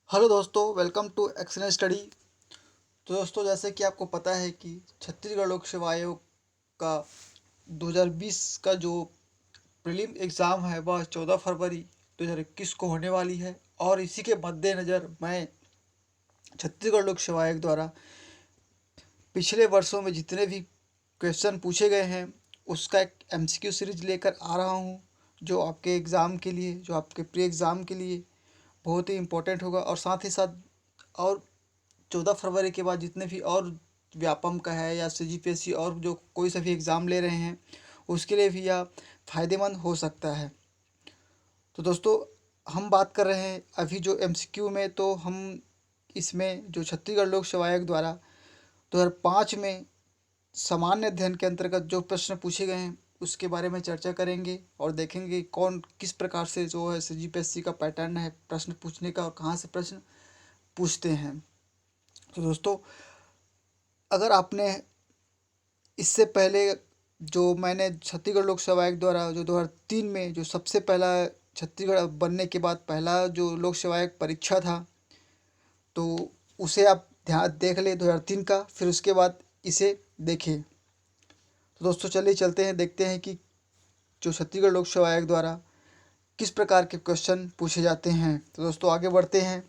Hello दोस्तों, welcome to excellent study. तो दोस्तों, जैसे कि आपको पता है कि छत्तीसगढ़ लोक सेवा आयोग का 2020 का जो प्रीलिम एग्ज़ाम है वह 14 फरवरी 2021 को होने वाली है। और इसी के मद्देनज़र मैं छत्तीसगढ़ लोक सेवा आयोग द्वारा पिछले वर्षों में जितने भी क्वेश्चन पूछे गए हैं उसका एक एमसीक्यू सीरीज लेकर आ रहा हूँ, जो आपके एग्ज़ाम के लिए, जो आपके प्री एग्ज़ाम के लिए बहुत ही इम्पोर्टेंट होगा। और साथ ही साथ और 14 फरवरी के बाद जितने भी और व्यापम का है या सीजीपीएससी और जो कोई सा भी एग्ज़ाम ले रहे हैं उसके लिए भी यह फ़ायदेमंद हो सकता है। तो दोस्तों, हम बात कर रहे हैं अभी जो एमसीक्यू में, तो हम इसमें जो छत्तीसगढ़ लोक सेवा आयोग द्वारा 2005 में सामान्य अध्ययन के अंतर्गत जो प्रश्न पूछे गए हैं उसके बारे में चर्चा करेंगे और देखेंगे कौन किस प्रकार से जो है सीजीपीएससी का पैटर्न है प्रश्न पूछने का और कहाँ से प्रश्न पूछते हैं। तो दोस्तों, अगर आपने इससे पहले जो मैंने छत्तीसगढ़ लोक सेवा आयोग द्वारा जो 2003 में जो सबसे पहला छत्तीसगढ़ बनने के बाद पहला जो लोक सेवा आयोग परीक्षा था, तो उसे आप ध्यान देख ले 2003 का, फिर उसके बाद इसे देखें। तो दोस्तों, चलिए चलते हैं, देखते हैं कि जो छत्तीसगढ़ लोक सेवा आयोग द्वारा किस प्रकार के क्वेश्चन पूछे जाते हैं। तो दोस्तों, आगे बढ़ते हैं।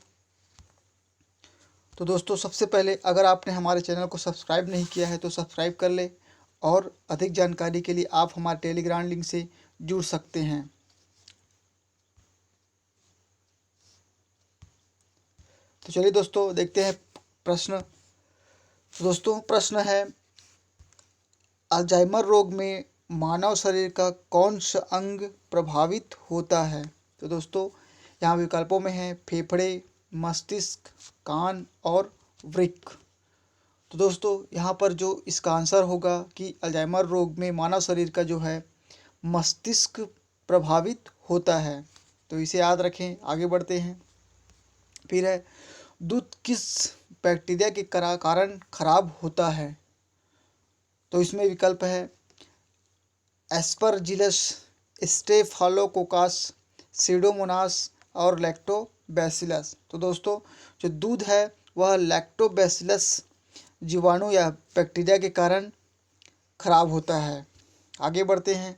तो दोस्तों, सबसे पहले अगर आपने हमारे चैनल को सब्सक्राइब नहीं किया है तो सब्सक्राइब कर ले, और अधिक जानकारी के लिए आप हमारे टेलीग्राम लिंक से जुड़ सकते हैं। तो चलिए दोस्तों, देखते हैं प्रश्न। तो दोस्तों, प्रश्न है, अल्जाइमर रोग में मानव शरीर का कौन सा अंग प्रभावित होता है। तो दोस्तों, यहाँ विकल्पों में है फेफड़े, मस्तिष्क, कान और वृक्क। तो दोस्तों, यहाँ पर जो इसका आंसर होगा कि अल्जाइमर रोग में मानव शरीर का जो है मस्तिष्क प्रभावित होता है। तो इसे याद रखें। आगे बढ़ते हैं। फिर है, दूध किस बैक्टीरिया के कारण खराब होता है। तो इसमें विकल्प है एस्परजिलस, स्टेफालोकोकस, सीडोमोनास और लैक्टोबैसिलस। तो दोस्तों, जो दूध है वह लैक्टोबैसिलस जीवाणु या बैक्टीरिया के कारण खराब होता है। आगे बढ़ते हैं।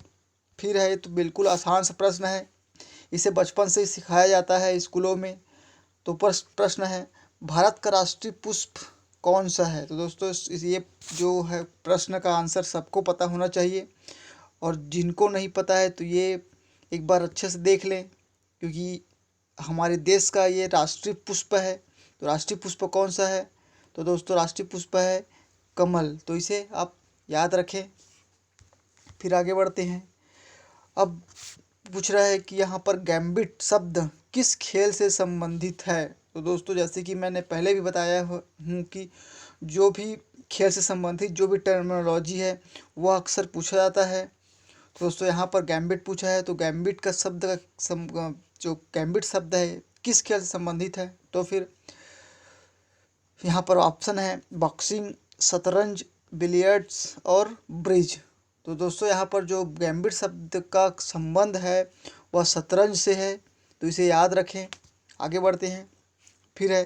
फिर है, तो बिल्कुल आसान सा प्रश्न है, इसे बचपन से ही सिखाया जाता है स्कूलों में। तो प्रश्न है, भारत का राष्ट्रीय पुष्प कौन सा है। तो दोस्तों, ये जो है प्रश्न का आंसर सबको पता होना चाहिए, और जिनको नहीं पता है तो ये एक बार अच्छे से देख लें, क्योंकि हमारे देश का ये राष्ट्रीय पुष्प है। तो राष्ट्रीय पुष्प कौन सा है। तो दोस्तों, राष्ट्रीय पुष्प है कमल। तो इसे आप याद रखें। फिर आगे बढ़ते हैं। अब पूछ रहा है कि यहाँ पर गैम्बिट शब्द किस खेल से संबंधित है। तो दोस्तों, जैसे कि मैंने पहले भी बताया हूँ कि जो भी खेल से संबंधित जो भी टर्मिनोलॉजी है वह अक्सर पूछा जाता है। तो दोस्तों, यहाँ पर गैम्बिट पूछा है, तो गैम्बिट का शब्द का जो गैम्बिट शब्द है किस खेल से संबंधित है। तो फिर यहाँ पर ऑप्शन है बॉक्सिंग, शतरंज, बिलियर्ड्स और ब्रिज। तो दोस्तों, यहाँ पर जो गैम्बिट शब्द का संबंध है वह शतरंज से है। तो इसे याद रखें। आगे बढ़ते हैं। फिर है,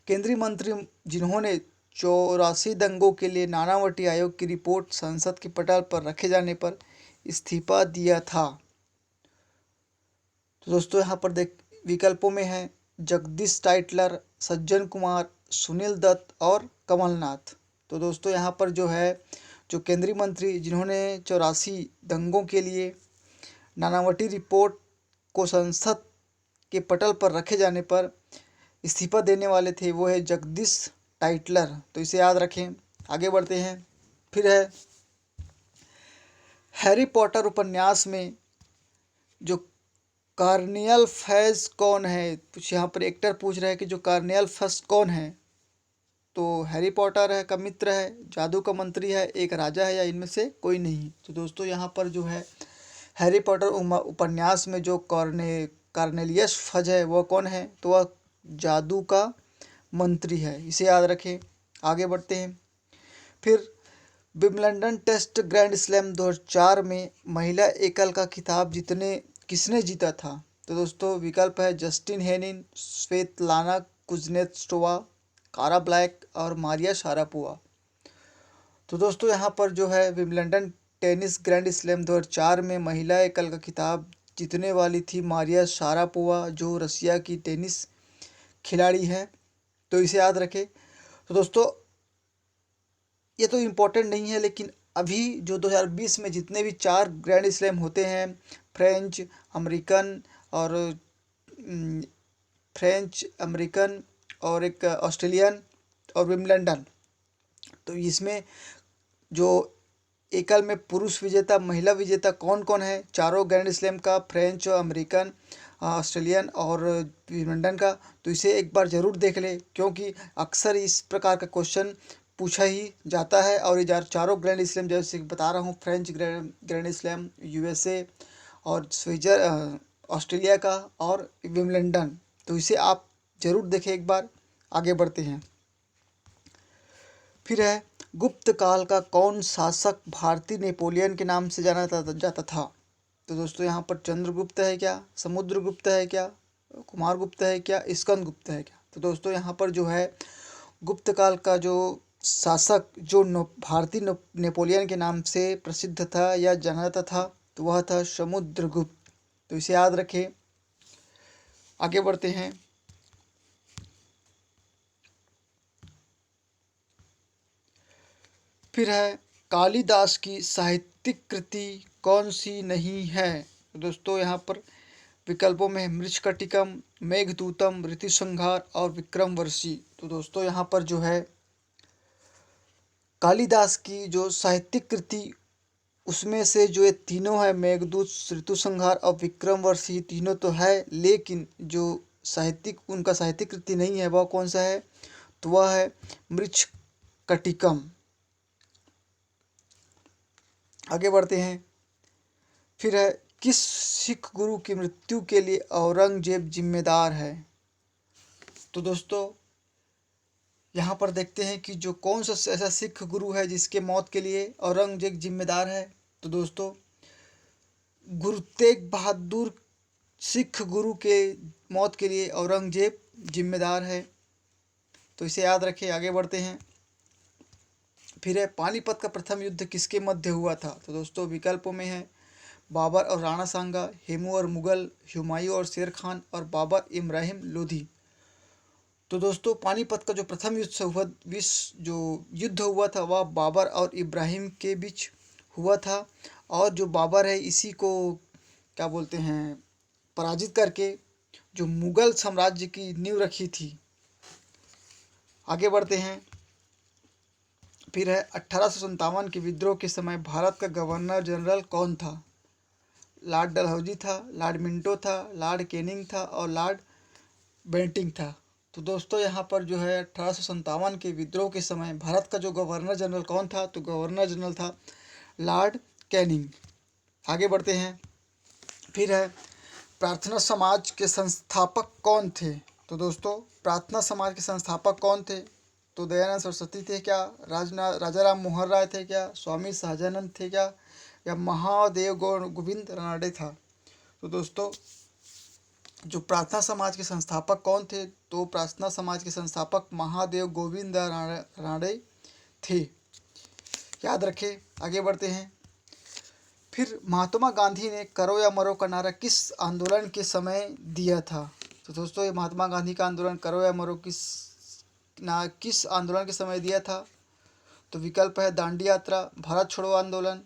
केंद्रीय मंत्री जिन्होंने 84 दंगों के लिए नानावटी आयोग की रिपोर्ट संसद के पटल पर रखे जाने पर इस्तीफा दिया था। तो दोस्तों, यहाँ पर देख विकल्पों में है जगदीश टाइटलर, सज्जन कुमार, सुनील दत्त और कमलनाथ। तो दोस्तों, यहाँ पर जो है जो केंद्रीय मंत्री जिन्होंने 84 दंगों के लिए नानावटी रिपोर्ट को संसद के पटल पर रखे जाने पर इस्तीफा देने वाले थे वो है जगदीश टाइटलर। तो इसे याद रखें। आगे बढ़ते हैं। फिर है, हैरी पॉटर उपन्यास में जो कार्नियल फैज कौन है। कुछ यहाँ पर एक्टर पूछ रहा है कि जो कार्नियल फैज कौन है। तो हैरी पॉटर है का मित्र है, जादू का मंत्री है, एक राजा है, या इनमें से कोई नहीं। तो दोस्तों, यहाँ पर जो है हैरी पॉटर उपन्यास में जो कार्नेलियस फज है वह कौन है। तो वह जादू का मंत्री है। इसे याद रखें। आगे बढ़ते हैं। फिर विंबलडन टेस्ट ग्रैंड स्लैम 2004 में महिला एकल का खिताब किसने जीता था। तो दोस्तों विकल्प है जस्टिन हेनिन, स्वेतलाना कुजनेत्सोवा, कारा ब्लैक और मारिया शारापोवा। तो दोस्तों यहाँ पर जो है विंबलडन टेनिस ग्रैंड स्लैम 2004 में महिला एकल का खिताब जीतने वाली थी मारिया शारापोवा, जो रसिया की टेनिस खिलाड़ी है, तो इसे याद रखें। तो दोस्तों ये तो इम्पोर्टेंट नहीं है, लेकिन अभी जो 2020 में जितने भी 4 ग्रैंड स्लैम होते हैं, फ्रेंच अमेरिकन और फ्रेंच अमेरिकन और एक ऑस्ट्रेलियन और विंबलडन, तो इसमें जो एकल में पुरुष विजेता महिला विजेता कौन कौन है चारों ग्रैंड स्लैम का, फ्रेंच अमेरिकन ऑस्ट्रेलियन और विंबलडन का, तो इसे एक बार ज़रूर देख ले, क्योंकि अक्सर इस प्रकार का क्वेश्चन पूछा ही जाता है। और ये चारों ग्रैंड स्लैम जैसे बता रहा हूँ, फ्रेंच ग्रैंड स्लैम, यूएसए और ऑस्ट्रेलिया का और विंबलडन, तो इसे आप ज़रूर देखें एक बार। आगे बढ़ते हैं। फिर है गुप्त काल का कौन शासक भारतीय नेपोलियन के नाम से जाना जाता था। तो दोस्तों यहाँ पर चंद्रगुप्त है क्या, समुद्रगुप्त है क्या, कुमारगुप्त है क्या, स्कंदगुप्त है क्या। तो दोस्तों यहाँ पर जो है गुप्त काल का जो शासक जो भारतीय नेपोलियन के नाम से प्रसिद्ध था या जाना जाता था, तो वह था समुद्रगुप्त, तो इसे याद रखें। आगे बढ़ते हैं। फिर है कालिदास की साहित्यिक कृति कौन सी नहीं है। तो दोस्तों यहाँ पर विकल्पों में मृच्छकटिकम, मेघदूतम, ऋतुसंहार और विक्रमवर्षी। तो दोस्तों यहाँ पर जो है कालिदास की जो साहित्यिक कृति, उसमें से जो ये तीनों है, मेघदूत, ऋतुसंहार और विक्रमवर्षी, तीनों तो है, लेकिन जो साहित्यिक उनका साहित्यिक कृति नहीं है वह कौन सा है, तो वह है मृच्छकटिकम। आगे बढ़ते हैं। फिर है किस सिख गुरु की मृत्यु के लिए औरंगजेब जिम्मेदार है। तो दोस्तों यहाँ पर देखते हैं कि जो कौन सा ऐसा सिख गुरु है जिसके मौत के लिए औरंगजेब जिम्मेदार है। तो दोस्तों गुरु तेग बहादुर सिख गुरु के मौत के लिए औरंगजेब जिम्मेदार है, तो इसे याद रखें। आगे बढ़ते हैं। फिर है पानीपत का प्रथम युद्ध किसके मध्य हुआ था। तो दोस्तों विकल्पों में है बाबर और राणा सांगा, हेमू और मुगल, हुमायूं और शेर खान और बाबर इब्राहिम लोधी। तो दोस्तों पानीपत का जो प्रथम युद्ध हुआ था वह बाबर और इब्राहिम के बीच हुआ था, और जो बाबर है इसी को क्या बोलते हैं पराजित करके जो मुगल साम्राज्य की नींव रखी थी। आगे बढ़ते हैं। फिर है 1857 के विद्रोह के समय भारत का गवर्नर जनरल कौन था। लॉर्ड डलहौजी था, लॉर्ड मिंटो था, लॉर्ड कैनिंग था और लॉर्ड बेंटिंग था। तो दोस्तों यहाँ पर जो है 1857 के विद्रोह के समय भारत का जो गवर्नर जनरल कौन था, तो गवर्नर जनरल था लॉर्ड कैनिंग। आगे बढ़ते हैं। फिर है प्रार्थना समाज के संस्थापक कौन थे। तो दोस्तों प्रार्थना समाज के संस्थापक कौन थे, तो दयानंद सरस्वती थे क्या, राजा राम मोहन राय थे क्या, स्वामी सहजानंद थे क्या, या महादेव गोविंद रानडे था। तो दोस्तों जो प्रार्थना समाज के संस्थापक कौन थे, तो प्रार्थना समाज के संस्थापक महादेव गोविंद रानडे थे, याद रखें। आगे बढ़ते हैं। फिर महात्मा गांधी ने करो या मरो का नारा किस आंदोलन के समय दिया था। तो दोस्तों ये महात्मा गांधी का आंदोलन करो या मरो किस आंदोलन के समय दिया था, तो विकल्प है दांडी यात्रा, भारत छोड़ो आंदोलन,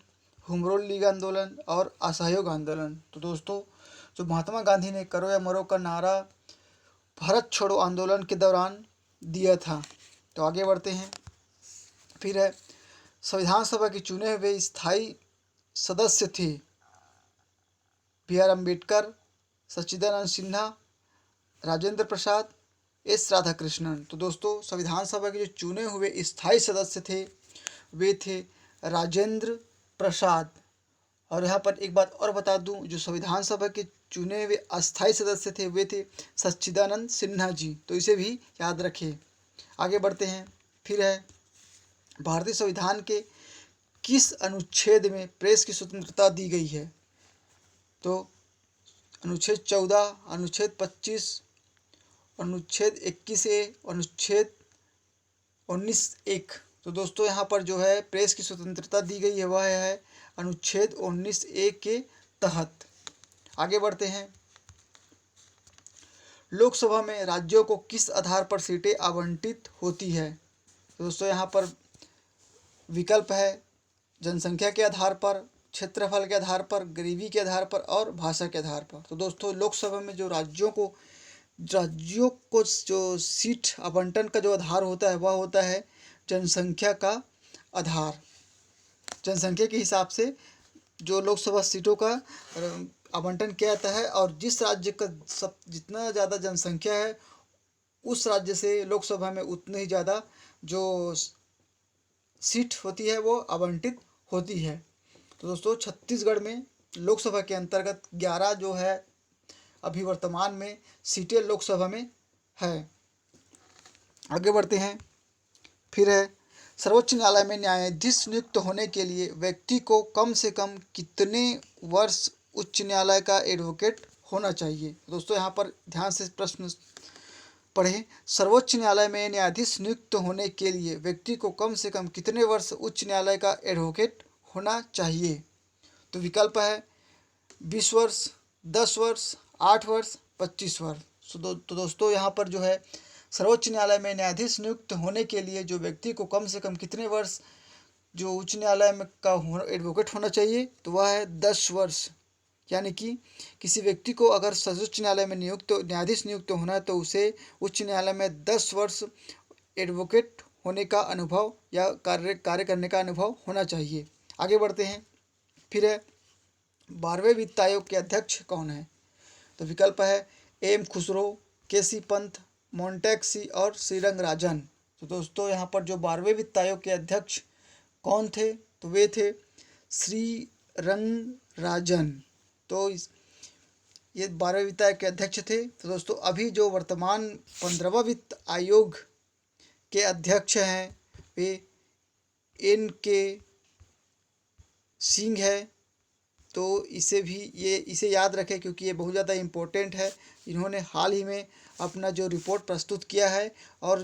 होम रूल लीग आंदोलन और असहयोग आंदोलन। तो दोस्तों जो महात्मा गांधी ने करो या मरो का नारा भारत छोड़ो आंदोलन के दौरान दिया था। तो आगे बढ़ते हैं। फिर है संविधान सभा के चुने हुए स्थायी सदस्य थे B R Ambedkar, Sachchidanand Sinha, Rajendra Prasad, S Radhakrishnan. तो दोस्तों संविधान सभा के जो चुने हुए स्थायी सदस्य थे वे थे राजेंद्र प्रसाद। और यहाँ पर एक बात और बता दूं, जो संविधान सभा के चुने हुए अस्थायी सदस्य थे वे थे सच्चिदानंद सिन्हा जी, तो इसे भी याद रखें। आगे बढ़ते हैं। फिर है भारतीय संविधान के किस अनुच्छेद में प्रेस की स्वतंत्रता दी गई है। तो अनुच्छेद 14, अनुच्छेद 25, अनुच्छेद 21A, अनुच्छेद 19(1). तो दोस्तों यहाँ पर जो है प्रेस की स्वतंत्रता दी गई है वह है अनुच्छेद 19A के तहत। आगे बढ़ते हैं। लोकसभा में राज्यों को किस आधार पर सीटें आवंटित होती है? तो दोस्तों यहाँ पर विकल्प है जनसंख्या के आधार पर, क्षेत्रफल के आधार पर, गरीबी के आधार पर और भाषा के आधार पर। तो दोस्तों लोकसभा में जो राज्यों को जो सीट आवंटन का जो आधार होता है वह होता है जनसंख्या का आधार। जनसंख्या के हिसाब से जो लोकसभा सीटों का आवंटन किया जाता है और जिस राज्य का जितना ज़्यादा जनसंख्या है उस राज्य से लोकसभा में उतनी ही ज़्यादा जो सीट होती है वो आवंटित होती है। तो दोस्तों छत्तीसगढ़ में लोकसभा के अंतर्गत 11 जो है अभी वर्तमान में सीटें लोकसभा में है। आगे बढ़ते हैं। फिर है सर्वोच्च न्यायालय में न्यायाधीश नियुक्त होने के लिए व्यक्ति को कम से कम कितने वर्ष उच्च न्यायालय का एडवोकेट होना चाहिए? दोस्तों यहाँ पर ध्यान से प्रश्न पढ़ें। सर्वोच्च न्यायालय में न्यायाधीश नियुक्त होने के लिए व्यक्ति को कम से कम कितने वर्ष उच्च न्यायालय का एडवोकेट होना चाहिए? तो विकल्प है 20 वर्ष, 10 वर्ष, 8 वर्ष, 25 वर्ष। तो दोस्तों यहाँ पर जो है सर्वोच्च न्यायालय में न्यायाधीश नियुक्त होने के लिए जो व्यक्ति को कम से कम कितने वर्ष जो उच्च न्यायालय में का एडवोकेट होना चाहिए तो वह है 10 वर्ष। यानी कि किसी व्यक्ति को अगर सर्वोच्च न्यायालय में न्यायाधीश नियुक्त होना है तो उसे उच्च न्यायालय में 10 वर्ष एडवोकेट होने का अनुभव या कार्य करने का अनुभव होना चाहिए। आगे बढ़ते हैं। फिर है 12वें वित्त आयोग के अध्यक्ष कौन है? तो विकल्प है एम खुसरो, केसी पंत, मोन्टेक्सी और श्रीरंग राजन। तो दोस्तों यहाँ पर जो 12वें वित्त आयोग के अध्यक्ष कौन थे तो वे थे श्रीरंग राजन। तो ये 12वें वित्त आयोग के अध्यक्ष थे। तो दोस्तों अभी जो वर्तमान 15वां वित्त आयोग के अध्यक्ष हैं वे एन.के. सिंह है। तो इसे याद रखें क्योंकि ये बहुत ज़्यादा इम्पोर्टेंट है। इन्होंने हाल ही में अपना जो रिपोर्ट प्रस्तुत किया है और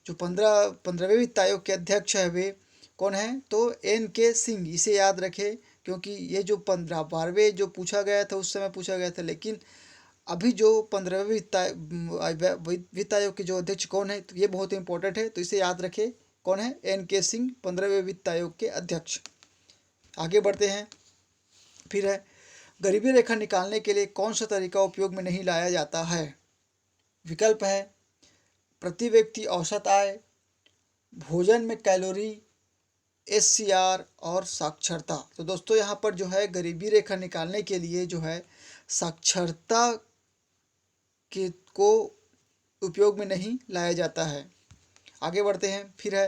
जो 15वें वित्त आयोग के अध्यक्ष है वे कौन हैं तो एन.के. सिंह। इसे याद रखें क्योंकि ये जो 12वें जो पूछा गया था उस समय पूछा गया था, लेकिन अभी जो 15वें वित्त आयोग के जो अध्यक्ष कौन है तो ये बहुत इंपॉर्टेंट है। तो इसे याद रखें कौन है एन.के. सिंह 15वें वित्त आयोग के अध्यक्ष। आगे बढ़ते हैं। फिर है गरीबी रेखा निकालने के लिए कौन सा तरीका उपयोग में नहीं लाया जाता है? विकल्प है प्रति व्यक्ति औसत आय, भोजन में कैलोरी, SCR और साक्षरता। तो दोस्तों यहाँ पर जो है गरीबी रेखा निकालने के लिए जो है साक्षरता के को उपयोग में नहीं लाया जाता है। आगे बढ़ते हैं। फिर है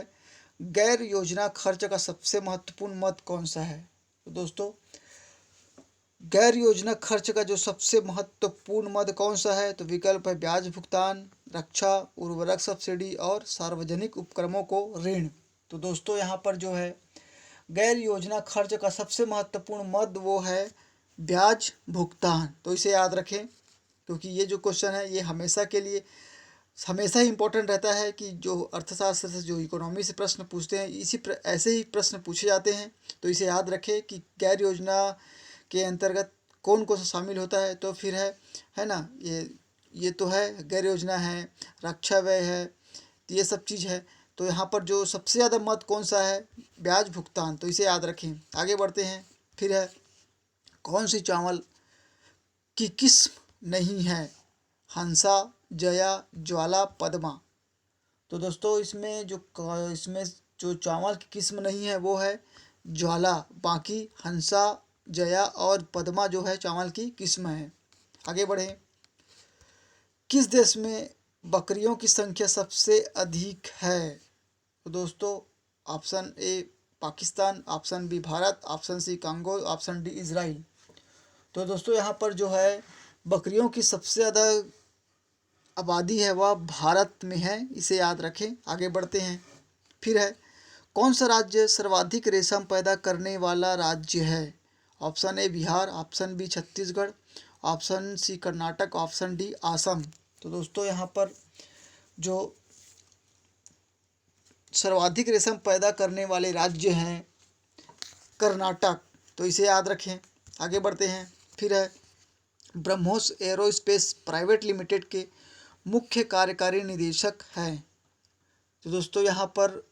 गैर योजना खर्च का सबसे महत्वपूर्ण मद कौन सा है? तो दोस्तों गैर योजना खर्च का जो सबसे महत्वपूर्ण मद कौन सा है तो विकल्प है ब्याज भुगतान, रक्षा, उर्वरक सब्सिडी और सार्वजनिक उपक्रमों को ऋण। तो दोस्तों यहाँ पर जो है गैर योजना खर्च का सबसे महत्वपूर्ण मद वो है ब्याज भुगतान। तो इसे याद रखें क्योंकि ये जो क्वेश्चन है ये हमेशा के लिए हमेशा ही इम्पोर्टेंट रहता है कि जो अर्थशास्त्र से जो इकोनॉमी से प्रश्न पूछते हैं ऐसे ही प्रश्न पूछे जाते हैं। तो इसे याद रखें कि गैर योजना के अंतर्गत कौन कौन सा शामिल होता है तो फिर है ना ये तो है गैर योजना है, रक्षा व्यय है, तो ये सब चीज़ है। तो यहाँ पर जो सबसे ज़्यादा मद कौन सा है ब्याज भुगतान। तो इसे याद रखें। आगे बढ़ते हैं। फिर है कौन सी चावल की किस्म नहीं है? हंसा, जया, ज्वाला, पद्मा। तो दोस्तों इसमें जो चावल की किस्म नहीं है वो है ज्वाला, बाकी हंसा, जया और पद्मा जो है चावल की किस्म है। आगे बढ़े। किस देश में बकरियों की संख्या सबसे अधिक है? तो दोस्तों option A Pakistan, option B Bharat, option C Congo, option D Israel. तो दोस्तों यहाँ पर जो है बकरियों की सबसे ज़्यादा आबादी है वह भारत में है। इसे याद रखें। आगे बढ़ते हैं। फिर है कौन सा राज्य सर्वाधिक रेशम पैदा करने वाला राज्य है? Option A Bihar, option B Chhattisgarh, option C Karnataka, option D Assam. तो दोस्तों यहाँ पर जो सर्वाधिक रेशम पैदा करने वाले राज्य हैं कर्नाटक, तो इसे याद रखें। आगे बढ़ते हैं। फिर है ब्रह्मोस एरोस्पेस प्राइवेट लिमिटेड के मुख्य कार्यकारी निदेशक हैं। तो दोस्तों यहाँ पर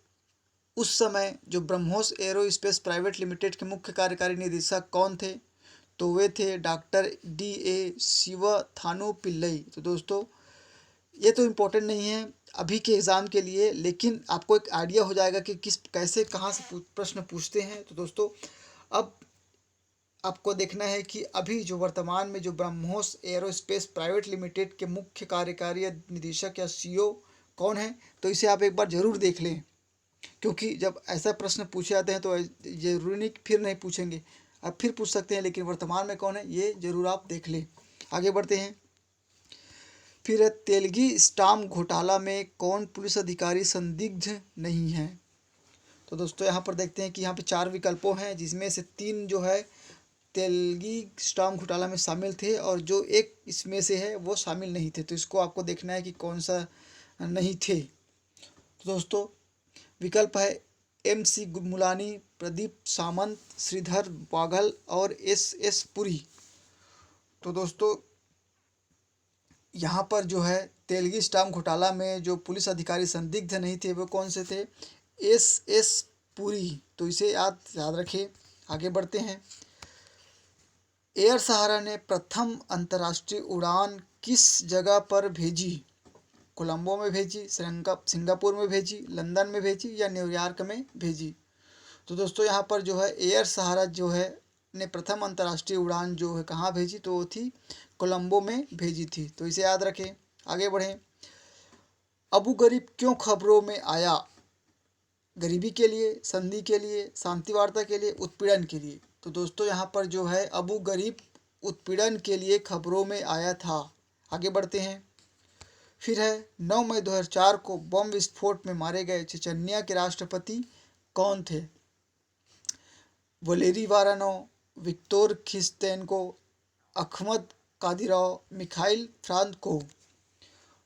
उस समय जो ब्रह्मोस एरोस्पेस प्राइवेट लिमिटेड के मुख्य कार्यकारी निदेशक कौन थे, तो वे थे डॉक्टर D.A. शिवथानु पिल्लई। तो दोस्तों ये तो इम्पोर्टेंट नहीं है अभी के एग्ज़ाम के लिए, लेकिन आपको एक आइडिया हो जाएगा कि किस कैसे कहाँ से प्रश्न पूछते हैं। तो दोस्तों अब आपको देखना है कि अभी जो वर्तमान में जो ब्रह्मोस एरोस्पेस प्राइवेट लिमिटेड के मुख्य कार्यकारी निदेशक या CEO कौन है, तो इसे आप एक बार ज़रूर देख लें, क्योंकि जब ऐसा प्रश्न पूछे जाते हैं तो जरूरी नहीं फिर नहीं पूछेंगे, अब फिर पूछ सकते हैं, लेकिन वर्तमान में कौन है ये जरूर आप देख लें। आगे बढ़ते हैं। फिर तेलगी स्टाम्प घोटाला में कौन पुलिस अधिकारी संदिग्ध नहीं है। तो दोस्तों यहाँ पर देखते हैं कि यहाँ पे 4 विकल्पों हैं, जिसमें से 3 जो है तेलगी स्टाम्प घोटाला में शामिल थे और जो एक इसमें से है वो शामिल नहीं थे। तो इसको आपको देखना है कि कौन सा नहीं थे। तो दोस्तों विकल्प है MC मुलानी, प्रदीप सामंत, श्रीधर बाघल और SS पुरी। तो दोस्तों यहाँ पर जो है तेलगी स्टाम्प घोटाला में जो पुलिस अधिकारी संदिग्ध नहीं थे वो कौन से थे, SS पुरी। तो इसे याद रखिए। आगे बढ़ते हैं। एयर सहारा ने प्रथम अंतर्राष्ट्रीय उड़ान किस जगह पर भेजी, कोलंबो में भेजी, सिंगापुर में भेजी, लंदन में भेजी या न्यूयॉर्क में भेजी। तो दोस्तों यहाँ पर जो है एयर सहारा जो है ने प्रथम अंतर्राष्ट्रीय उड़ान जो है कहाँ भेजी, तो वो थी कोलंबो में भेजी थी। तो इसे याद रखें। आगे बढ़ें। अबू गरीब क्यों खबरों में आया, गरीबी के लिए, संधि के लिए, शांति वार्ता के लिए, उत्पीड़न के लिए। तो दोस्तों यहाँ पर जो है अबू गरीब उत्पीड़न के लिए खबरों में आया था। आगे बढ़ते हैं। फिर है 9 मई 2004 को बम विस्फोट में मारे गए चेचन्या के राष्ट्रपति कौन थे, Valery Varanov, Viktor Khristenko, Akhmad Kadyrov, Mikhail Franko.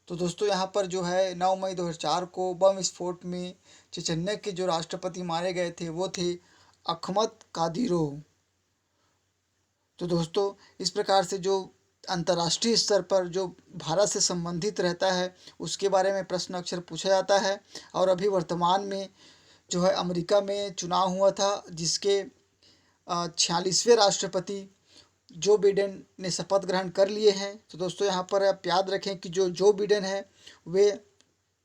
तो दोस्तों यहाँ पर जो है 9 मई 2004 को बम विस्फोट में चेचन्या के जो राष्ट्रपति मारे गए थे वो थे अहमद कादिरोव। तो दोस्तों इस प्रकार से जो अंतर्राष्ट्रीय स्तर पर जो भारत से संबंधित रहता है उसके बारे में प्रश्न अक्सर पूछा जाता है। और अभी वर्तमान में जो है अमेरिका में चुनाव हुआ था, जिसके 46वें राष्ट्रपति जो बिडेन ने शपथ ग्रहण कर लिए हैं। तो दोस्तों यहाँ पर आप याद रखें कि जो बिडेन है वे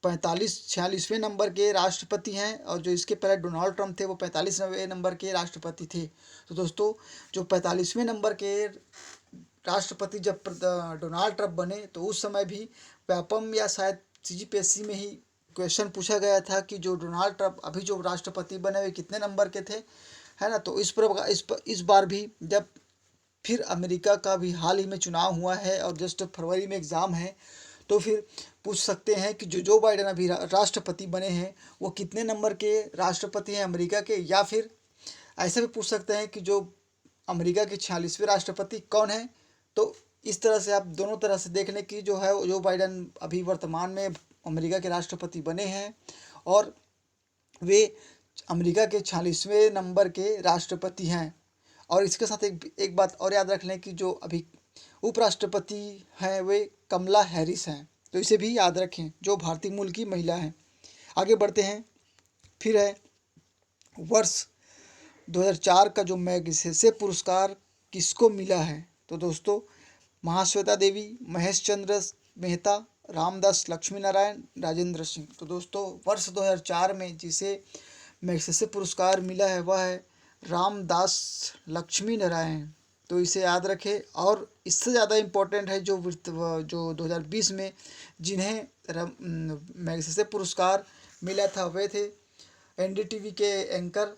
46वें नंबर के राष्ट्रपति हैं, और जो इसके पहले डोनाल्ड ट्रंप थे वो 45वें नंबर के राष्ट्रपति थे। तो दोस्तों जो 45वें नंबर के राष्ट्रपति जब डोनाल्ड ट्रंप बने तो उस समय भी व्यापम या शायद CGPSC में ही क्वेश्चन पूछा गया था कि जो डोनाल्ड ट्रंप अभी जो राष्ट्रपति बने वे कितने नंबर के थे, है ना। तो इस बार भी जब फिर अमेरिका का भी हाल ही में चुनाव हुआ है और जस्ट फरवरी में एग्ज़ाम है, तो फिर पूछ सकते हैं कि जो बाइडेन अभी राष्ट्रपति बने हैं वो कितने नंबर के राष्ट्रपति हैं अमेरिका के, या फिर ऐसे भी पूछ सकते हैं कि जो अमेरिका के 46वें राष्ट्रपति कौन हैं। तो इस तरह से आप दोनों तरह से देख लें कि जो है जो बाइडेन अभी वर्तमान में अमेरिका के राष्ट्रपति बने हैं और वे अमेरिका के 46वें नंबर के राष्ट्रपति हैं। और इसके साथ एक बात और याद रख लें कि जो अभी उपराष्ट्रपति हैं वे कमला हैरिस हैं। तो इसे भी याद रखें, जो भारतीय मूल की महिला हैं। आगे बढ़ते हैं। फिर है वर्ष 2004 का जो मैग्सेसे पुरस्कार किसको मिला है। तो दोस्तों महाश्वेता देवी, महेश चंद्र मेहता, रामदास लक्ष्मी नारायण, राजेंद्र सिंह। तो दोस्तों वर्ष 2004 में जिसे मैग्सेसे पुरस्कार मिला है वह है रामदास लक्ष्मी नारायण। तो इसे याद रखें। और इससे ज़्यादा इम्पोर्टेंट है जो 2020 में जिन्हें मैग्सेसे पुरस्कार मिला था वे थे NDTV के एंकर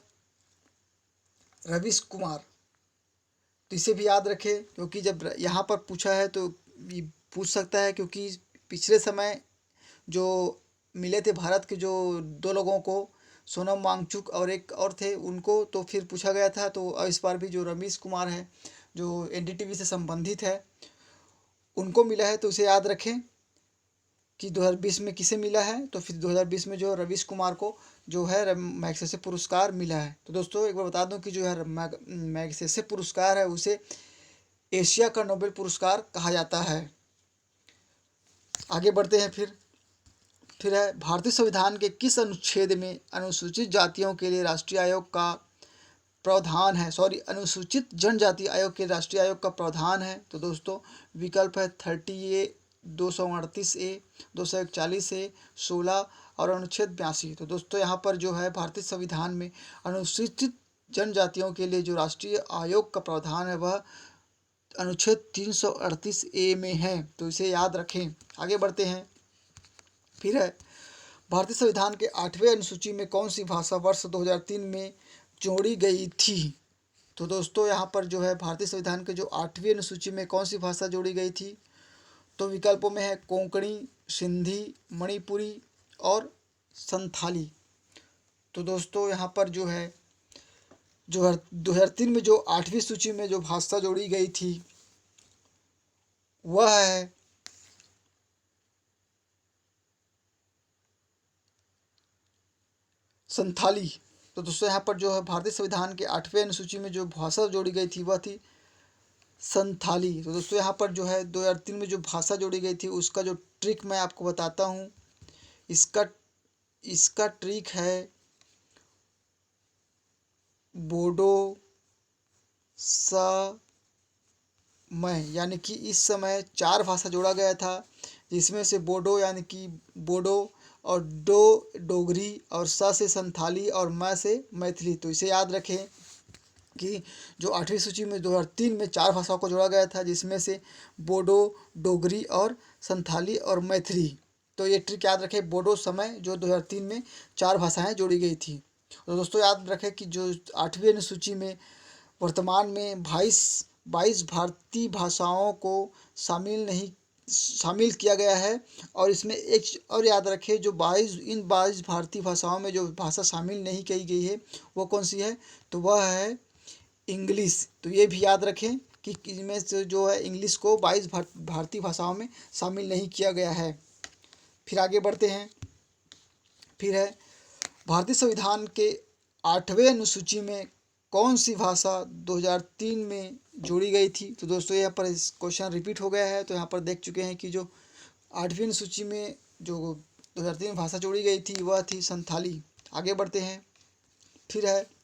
रवीश कुमार। तो इसे भी याद रखें, क्योंकि जब यहाँ पर पूछा है तो ये पूछ सकता है, क्योंकि पिछले समय जो मिले थे भारत के जो 2 लोगों को, सोनम वांगचुक और एक और थे, उनको तो फिर पूछा गया था। तो इस बार भी जो रवीश कुमार है जो NDTV से संबंधित है उनको मिला है, तो उसे याद रखें कि 2020 में किसे मिला है। तो फिर 2020 में जो रवीश कुमार को जो है मैग्सेसे पुरस्कार मिला है। तो दोस्तों एक बार बता दूं कि जो है मैग्सेसे पुरस्कार है उसे एशिया का नोबेल पुरस्कार कहा जाता है। आगे बढ़ते हैं। फिर है, भारतीय संविधान के किस अनुच्छेद में अनुसूचित जातियों के लिए राष्ट्रीय आयोग का प्रावधान है, अनुसूचित जनजाति आयोग के राष्ट्रीय आयोग का प्रावधान है। तो दोस्तों विकल्प है 30A, 238A, 241A, 16 और अनुच्छेद 82। तो दोस्तों यहाँ पर जो है भारतीय संविधान में अनुसूचित जनजातियों के लिए जो राष्ट्रीय आयोग का प्रावधान है वह अनुच्छेद 338A में है, तो इसे याद रखें। आगे बढ़ते हैं। फिर है, भारतीय संविधान के 8वें अनुसूची में कौन सी भाषा वर्ष 2003 में जोड़ी गई थी। तो दोस्तों यहाँ पर जो है भारतीय संविधान के जो 8वीं अनुसूची में कौन सी भाषा जोड़ी गई थी। तो विकल्पों में है कोंकणी, सिंधी, मणिपुरी और संथाली। तो दोस्तों यहाँ पर जो है 2003 में जो 8वीं सूची में जो भाषा जोड़ी गई थी वह है संथाली। तो दोस्तों यहाँ पर जो है भारतीय संविधान के 8वें अनुसूची में जो भाषा जोड़ी गई थी वह थी संथाली। तो दोस्तों यहाँ पर जो है 2003 में जो भाषा जोड़ी गई थी उसका जो ट्रिक मैं आपको बताता हूँ। इसका ट्रिक है बोडो समय, यानी कि इस समय 4 भाषा जोड़ा गया था, जिसमें से बोडो यानी कि बोडो और डोगरी और स से संथाली और म से मैथिली। तो इसे याद रखें कि जो 8वीं सूची में 2003 में 4 भाषाओं को जोड़ा गया था, जिसमें से बोडो, डोगरी और संथाली और मैथिली। तो ये ट्रिक याद रखें, बोडो समय जो 2003 में 4 भाषाएं जोड़ी गई थी। तो दोस्तों याद रखें कि जो 8वीं अनुसूची में वर्तमान में 22 भारतीय भाषाओं को शामिल किया गया है। और इसमें एक और याद रखें, जो 22 भारतीय भाषाओं में जो भाषा शामिल नहीं की गई है वो कौन सी है, तो वह है इंग्लिश। तो ये भी याद रखें कि इनमें से जो है इंग्लिश को 22 भारतीय भाषाओं में शामिल नहीं किया गया है। फिर आगे बढ़ते हैं। फिर है, भारतीय संविधान के 8वें अनुसूची में कौन सी भाषा 2003 में जोड़ी गई थी। तो दोस्तों यहाँ पर इस क्वेश्चन रिपीट हो गया है। तो यहाँ पर देख चुके हैं कि जो 8वीं अनुसूची में जो 2003 में भाषा जोड़ी गई थी वह थी संथाली। आगे बढ़ते हैं। फिर है,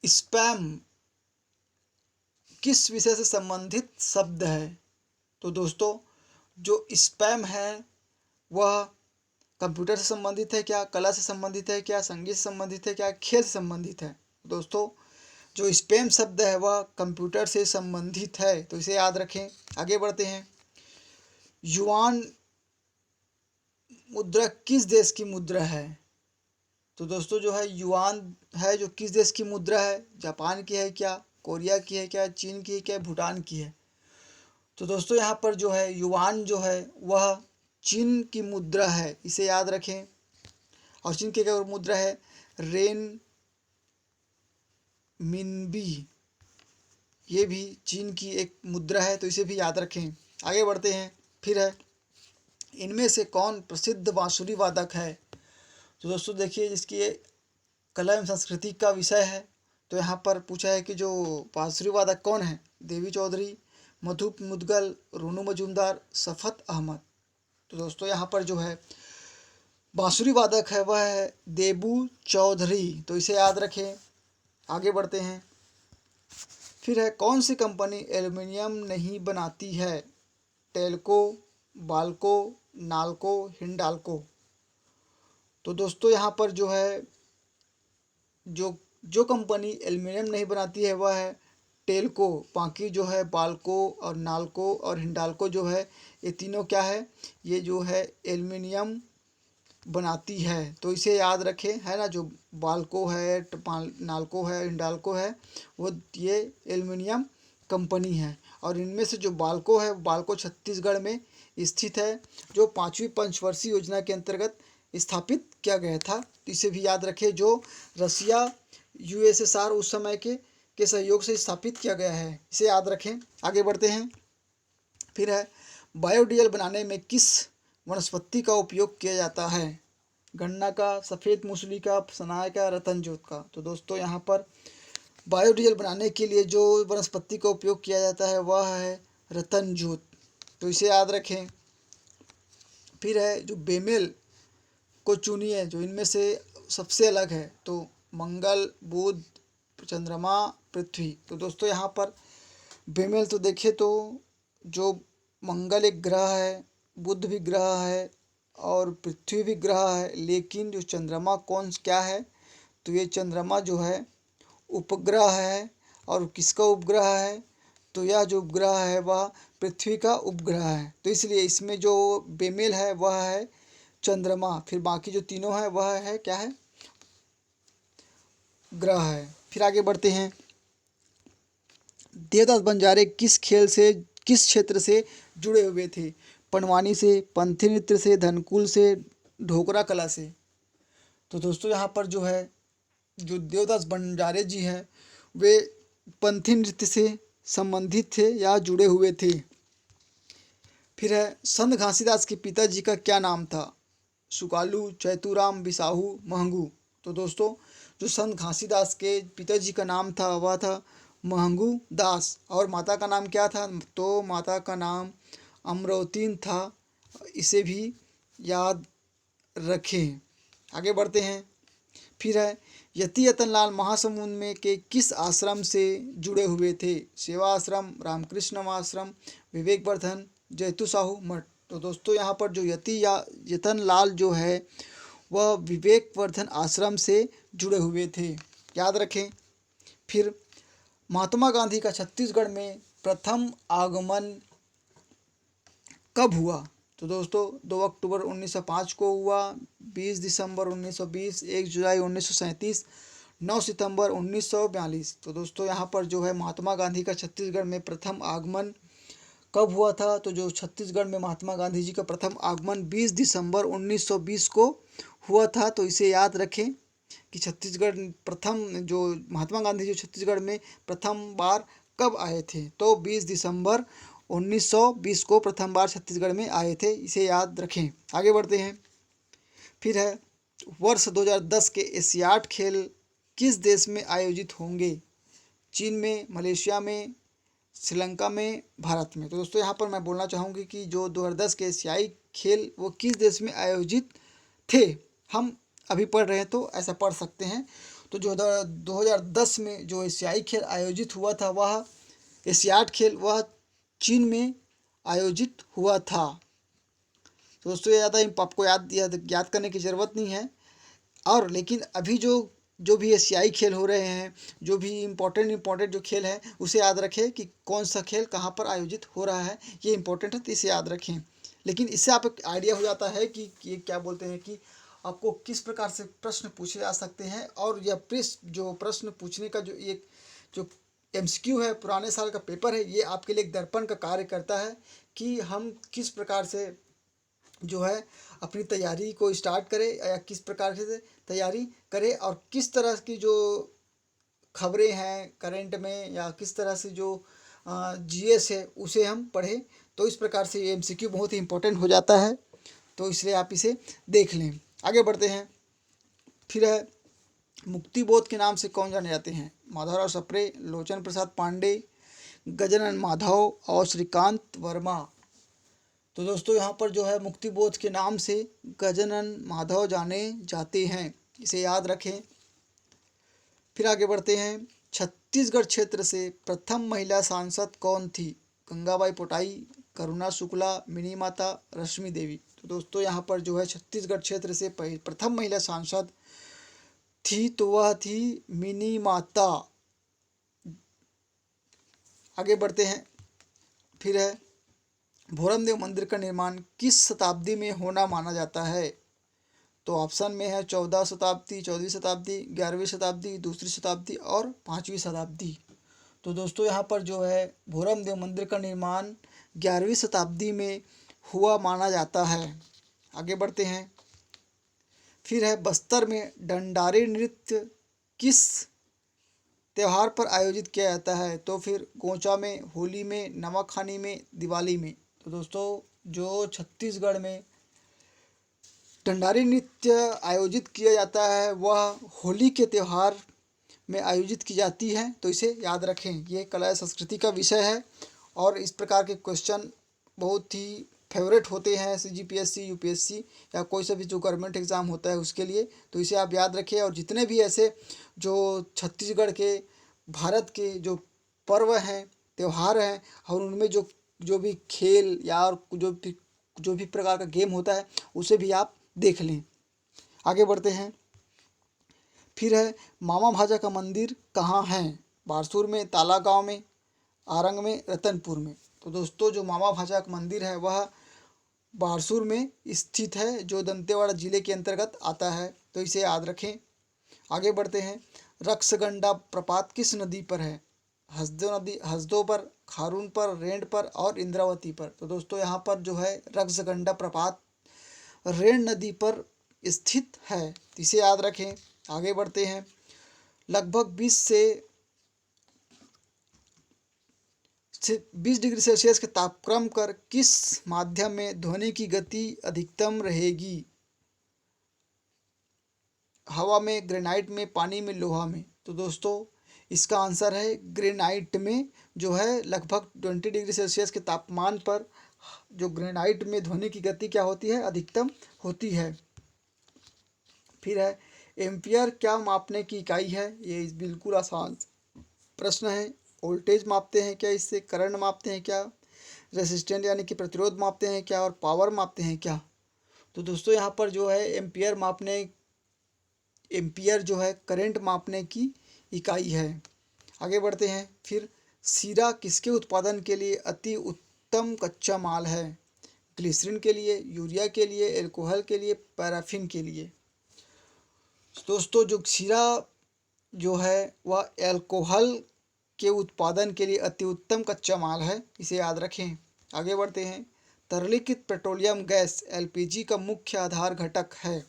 स्पैम किस विषय से संबंधित शब्द है। तो दोस्तों जो स्पैम है वह कंप्यूटर से संबंधित है क्या, कला से संबंधित है क्या, संगीत से संबंधित है क्या, खेल से संबंधित है। दोस्तों जो स्पैम शब्द है वह कंप्यूटर से संबंधित है, तो इसे याद रखें। आगे बढ़ते हैं। युआन मुद्रा किस देश की मुद्रा है। तो दोस्तों जो है युआन है जो किस देश की मुद्रा है, जापान की है क्या, कोरिया की है क्या, चीन की है क्या, भूटान की है। तो दोस्तों यहाँ पर जो है युआन जो है वह चीन की मुद्रा है, इसे याद रखें। और चीन की क्या मुद्रा है, रेन मिनबी, ये भी चीन की एक मुद्रा है, तो इसे भी याद रखें। आगे बढ़ते हैं। फिर है, इनमें से कौन प्रसिद्ध बांसुरी वादक है। तो दोस्तों देखिए, जिसकी कला एवं संस्कृति का विषय है, तो यहाँ पर पूछा है कि जो बांसुरी वादक कौन है, देवी चौधरी, मधु मुदगल, रोनू मजूमदार, सफत अहमद। तो दोस्तों यहाँ पर जो है बांसुरी वादक है वह है देबू चौधरी, तो इसे याद रखें। आगे बढ़ते हैं। फिर है, कौन सी कंपनी एल्युमिनियम नहीं बनाती है, टेल्को, बाल्को, नाल्को, हिंडाल्को। तो दोस्तों यहाँ पर जो है जो कंपनी एल्युमिनियम नहीं बनाती है वह है टेल्को। बाकी जो है बाल्को और नाल्को और हिंडाल्को जो है ये तीनों क्या है, ये जो है एल्युमिनियम बनाती है, तो इसे याद रखें, है ना। जो बाल्को है, नाल्को है, हिंडाल्को है, वो ये एल्युमिनियम कंपनी है। और इनमें से जो बाल्को है, बाल्को छत्तीसगढ़ में स्थित है, जो 5वीं पंचवर्षीय योजना के अंतर्गत स्थापित किया गया था। इसे भी याद रखें, जो रसिया USSR उस समय के सहयोग से स्थापित किया गया है, इसे याद रखें। आगे बढ़ते हैं। फिर है बायोडीजल बनाने में किस वनस्पति का उपयोग किया जाता है? गन्ना का, सफ़ेद मूसली का, सनाए का, रतनजोत का। तो दोस्तों यहाँ पर बायोडीजल बनाने के लिए जो वनस्पति का उपयोग किया जाता है वह है रतनजोत, तो इसे याद रखें। फिर है जो बेमेल को चुनिए जो इनमें से सबसे अलग है, तो मंगल, बुध, चंद्रमा, पृथ्वी। तो दोस्तों यहाँ पर बेमेल तो देखें तो जो मंगल एक ग्रह है, बुध भी ग्रह है और पृथ्वी भी ग्रह है, लेकिन जो चंद्रमा कौन क्या है, तो ये चंद्रमा जो है उपग्रह है। और किसका उपग्रह है, तो यह जो उपग्रह है वह पृथ्वी का उपग्रह है, तो इसलिए इसमें जो बेमेल है वह है चंद्रमा। फिर बाकी जो तीनों है वह है क्या है, ग्रह है। फिर आगे बढ़ते हैं। देवदास बंजारे किस क्षेत्र से जुड़े हुए थे? पंडवानी से, पंथी नृत्य से, धनकुल से, ढोकरा कला से। तो दोस्तों यहाँ पर जो है जो देवदास बंजारे जी हैं वे पंथी नृत्य से संबंधित थे या जुड़े हुए थे। फिर है संत घासीदास के पिताजी का क्या नाम था? सुकालू, चैतुराम, बिसाहू, महंगू। तो दोस्तों जो संत घासीदास के पिताजी का नाम था वह था महंगू दास, और माता का नाम क्या था, तो माता का नाम अमरवतीन था। इसे भी याद रखें। आगे बढ़ते हैं। फिर है यति यतनलाल महासमुंद में के किस आश्रम से जुड़े हुए थे? सेवा आश्रम, रामकृष्ण आश्रम, विवेकवर्धन, जैतू साहू मठ। तो दोस्तों यहाँ पर जो यतनलाल जो है वह विवेकवर्धन आश्रम से जुड़े हुए थे, याद रखें। फिर महात्मा गांधी का छत्तीसगढ़ में प्रथम आगमन कब हुआ? तो दोस्तों 2 अक्टूबर 1905 को हुआ, 20 दिसंबर 1920, 1 जुलाई 1937, 9 सितंबर 1942। तो दोस्तों यहाँ पर जो है महात्मा गांधी का छत्तीसगढ़ में प्रथम आगमन कब हुआ था? तो जो छत्तीसगढ़ में महात्मा गांधी जी का प्रथम आगमन 20 दिसंबर 1920 को हुआ था, तो इसे याद रखें कि छत्तीसगढ़ प्रथम जो महात्मा गांधी जी छत्तीसगढ़ में प्रथम बार कब आए थे, तो 20 दिसंबर 1920 को प्रथम बार छत्तीसगढ़ में आए थे, इसे याद रखें। आगे बढ़ते हैं। फिर है वर्ष 2010 के एशियाड खेल किस देश में आयोजित होंगे? चीन में, मलेशिया में, श्रीलंका में, भारत में। तो दोस्तों यहाँ पर मैं बोलना चाहूँगी कि जो 2010 के एशियाई खेल वो किस देश में आयोजित थे, हम अभी पढ़ रहे हैं तो ऐसा पढ़ सकते हैं। तो जो 2010 में जो एशियाई खेल आयोजित हुआ था वह एशियाड खेल वह चीन में आयोजित हुआ था। तो दोस्तों ये ज़्यादा आपको याद करने की ज़रूरत नहीं है। और लेकिन अभी जो भी एशियाई खेल हो रहे हैं, जो भी इम्पोर्टेंट जो खेल है उसे याद रखें कि कौन सा खेल कहाँ पर आयोजित हो रहा है, ये इम्पोर्टेंट है तो इसे याद रखें। लेकिन इससे आप एक आइडिया हो जाता है कि ये क्या बोलते हैं कि आपको किस प्रकार से प्रश्न पूछे जा सकते हैं। और यह जो प्रश्न पूछने का जो MCQ है, पुराने साल का पेपर है, ये आपके लिए एक दर्पण का कार्य करता है कि हम किस प्रकार से जो है अपनी तैयारी को स्टार्ट करें या किस प्रकार से तैयारी करें, और किस तरह की जो खबरें हैं करंट में या किस तरह से जो GS है उसे हम पढ़ें। तो इस प्रकार से ये MCQ बहुत ही इम्पोर्टेंट हो जाता है, तो इसलिए आप इसे देख लें। आगे बढ़ते हैं। फिर है मुक्तिबोध के नाम से कौन जाने जाते हैं? माधवराव सप्रे, लोचन प्रसाद पांडे, गजानन माधव और श्रीकांत वर्मा। तो दोस्तों यहाँ पर जो है मुक्तिबोध के नाम से गजानन माधव जाने जाते हैं, इसे याद रखें। फिर आगे बढ़ते हैं। छत्तीसगढ़ क्षेत्र से प्रथम महिला सांसद कौन थी? गंगाबाई पोटाई, करुणा शुक्ला, मिनी माता, रश्मि देवी। तो दोस्तों यहाँ पर जो है छत्तीसगढ़ क्षेत्र से प्रथम महिला सांसद थी तो वह थी मिनी माता। आगे बढ़ते हैं। फिर है भोरमदेव मंदिर का निर्माण किस शताब्दी में होना माना जाता है? तो ऑप्शन में है 14वीं शताब्दी, 14वीं शताब्दी, 11वीं शताब्दी, दूसरी शताब्दी और 5वीं शताब्दी। तो दोस्तों यहाँ पर जो है भोरमदेव मंदिर का निर्माण 11वीं शताब्दी में हुआ माना जाता है। आगे बढ़ते हैं। फिर है बस्तर में डंडारी नृत्य किस त्यौहार पर आयोजित किया जाता है? तो फिर गोंचा में, होली में, नवाखानी में, दिवाली में। तो दोस्तों जो छत्तीसगढ़ में डंडारी नृत्य आयोजित किया जाता है वह होली के त्यौहार में आयोजित की जाती है, तो इसे याद रखें। ये कला या संस्कृति का विषय है और इस प्रकार के क्वेश्चन बहुत ही फेवरेट होते हैं CGPSC, UPSC या कोई सा भी जो गवर्नमेंट एग्ज़ाम होता है उसके लिए, तो इसे आप याद रखें। और जितने भी ऐसे जो छत्तीसगढ़ के भारत के जो पर्व हैं, त्यौहार हैं और उनमें जो जो भी खेल या और जो भी प्रकार का गेम होता है उसे भी आप देख लें। आगे बढ़ते हैं। फिर है मामा भाजा का मंदिर कहाँ है? बारसूर में, ताला गाँव में, आरंग में, रतनपुर में। तो दोस्तों जो मामा भाजा का मंदिर है वह बारसूर में स्थित है, जो दंतेवाड़ा जिले के अंतर्गत आता है, तो इसे याद रखें। आगे बढ़ते हैं। रक्सगंडा प्रपात किस नदी पर है? हसदो पर, खारून पर, रेंड पर और इंद्रावती पर। तो दोस्तों यहाँ पर जो है रक्सगंडा प्रपात रेंड नदी पर स्थित है, इसे याद रखें। आगे बढ़ते हैं। लगभग 20 से 20 डिग्री सेल्सियस के तापक्रम पर किस माध्यम में ध्वनि की गति अधिकतम रहेगी? हवा में, ग्रेनाइट में, पानी में, लोहा में। तो दोस्तों इसका आंसर है ग्रेनाइट में, जो है लगभग 20 डिग्री सेल्सियस के तापमान पर जो ग्रेनाइट में ध्वनि की गति क्या होती है? अधिकतम होती है। फिर है एम्पियर क्या मापने की इकाई है? ये बिल्कुल आसान प्रश्न है। वोल्टेज मापते हैं क्या इससे? करंट मापते हैं क्या? रेसिस्टेंट यानी कि प्रतिरोध मापते हैं क्या? और पावर मापते हैं क्या? तो दोस्तों यहाँ पर जो है एम्पियर जो है करंट मापने की इकाई है। आगे बढ़ते हैं। फिर सीरा किसके उत्पादन के लिए अति उत्तम कच्चा माल है? ग्लिसरीन के लिए, यूरिया के लिए, एल्कोहल के लिए, पैराफिन के लिए। दोस्तों जो सीरा जो है वह एल्कोहल के उत्पादन के लिए अति उत्तम कच्चा माल है, इसे याद रखें। आगे बढ़ते हैं। तरलीकृत पेट्रोलियम गैस LPG का मुख्य आधार घटक है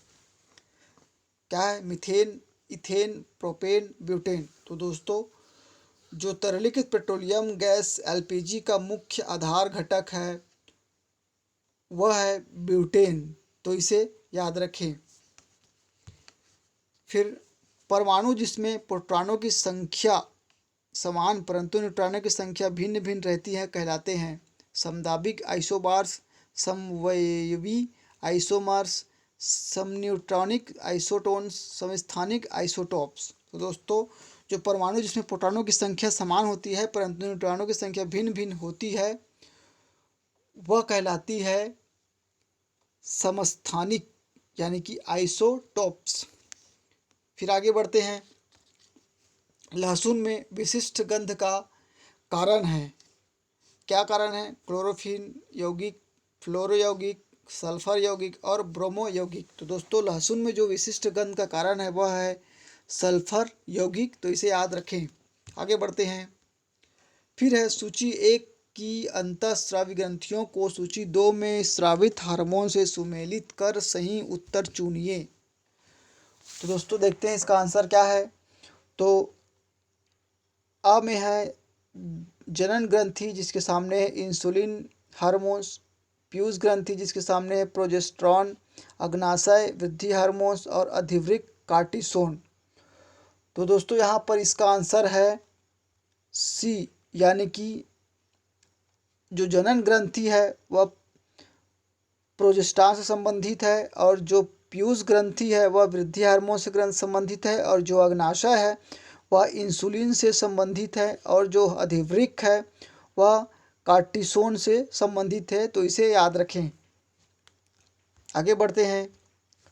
क्या है? Methane, ethane, propane, butane. तो दोस्तों जो तरलीकृत पेट्रोलियम गैस LPG का मुख्य आधार घटक है वह है ब्यूटेन, तो इसे याद रखें। फिर परमाणु जिसमें प्रोटॉनों की संख्या समान परंतु न्यूट्रॉनों की संख्या भिन्न भिन्न रहती है कहलाते हैं समदाबिक आइसोबार्स, समवयवी आइसोमर्स, समन्यूट्रॉनिक आइसोटोन्स, समस्थानिक आइसोटोप्स। तो दोस्तों जो परमाणु जिसमें प्रोटॉनों की संख्या समान होती है परंतु न्यूट्रॉनों की संख्या भिन्न भिन्न होती है वह कहलाती है समस्थानिक यानी कि आइसोटोप्स। फिर आगे बढ़ते हैं। लहसुन में विशिष्ट गंध का कारण है क्या? कारण है क्लोरोफिन यौगिक, फ्लोरो यौगिक, सल्फर यौगिक और ब्रोमो यौगिक। तो दोस्तों लहसुन में जो विशिष्ट गंध का कारण है वह है सल्फर यौगिक, तो इसे याद रखें। आगे बढ़ते हैं। फिर है सूची 1 की अंतःस्रावी ग्रंथियों को सूची 2 में स्रावित हार्मोन से सुमेलित कर सही उत्तर चुनिए। तो दोस्तों देखते हैं इसका आंसर क्या है। तो अ में है जनन ग्रंथि जिसके सामने है इंसुलिन हार्मोन्स, पीयूष ग्रंथि जिसके सामने है प्रोजेस्टेरॉन, अग्नाशय वृद्धि हार्मोन्स और अधिवृक्क कार्टिसोन। तो दोस्तों यहाँ पर इसका आंसर है सी, यानी कि जो जनन ग्रंथि है वह प्रोजेस्टेरॉन से संबंधित है और जो पीयूष ग्रंथि है वह वृद्धि हार्मोन से ग्रंथ संबंधित है और जो अग्नाशय है वह इंसुलिन से संबंधित है और जो अधिवृक्क है वह कार्टिसोन से संबंधित है, तो इसे याद रखें। आगे बढ़ते हैं।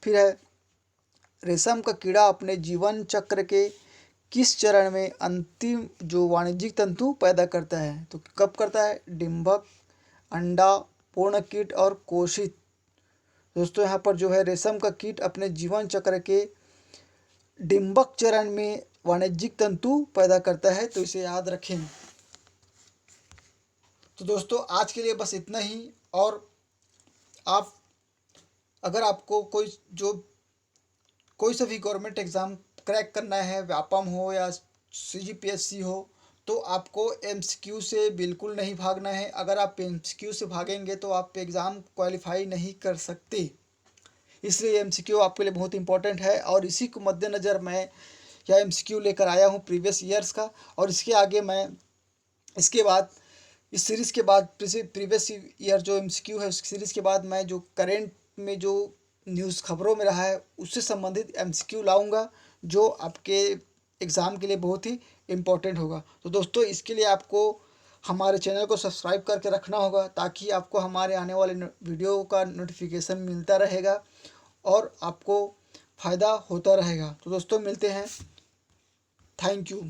फिर है रेशम का कीड़ा अपने जीवन चक्र के किस चरण में अंतिम जो वाणिज्यिक तंतु पैदा करता है? तो कब करता है? डिंभक, अंडा, पूर्ण कीट और कोशित। दोस्तों यहाँ पर जो है रेशम का कीट अपने जीवन चक्र के डिंभक चरण में वाणिज्यिक तंतु पैदा करता है, तो इसे याद रखें। तो दोस्तों आज के लिए बस इतना ही। और आप अगर आपको कोई सा भी गवर्नमेंट एग्ज़ाम क्रैक करना है, व्यापम हो या CGPSC हो, तो आपको एमसीक्यू से बिल्कुल नहीं भागना है। अगर आप एमसीक्यू से भागेंगे तो आप एग्ज़ाम क्वालिफाई नहीं कर सकते। इसलिए एमसीक्यू आपके लिए बहुत इंपॉर्टेंट है और इसी को मद्देनज़र मैं यह एमसीक्यू लेकर आया हूँ प्रीवियस ईयर्स का। और इसके आगे मैं इसके बाद इस सीरीज़ के बाद प्रीवियस ईयर जो एमसीक्यू है उस सीरीज़ के बाद मैं जो करेंट में जो न्यूज़ खबरों में रहा है उससे संबंधित एमसीक्यू लाऊंगा, जो आपके एग्ज़ाम के लिए बहुत ही इम्पोर्टेंट होगा। तो दोस्तों इसके लिए आपको हमारे चैनल को सब्सक्राइब करके रखना होगा, ताकि आपको हमारे आने वाले वीडियो का नोटिफिकेशन मिलता रहेगा और आपको फ़ायदा होता रहेगा। तो दोस्तों मिलते हैं। Thank you.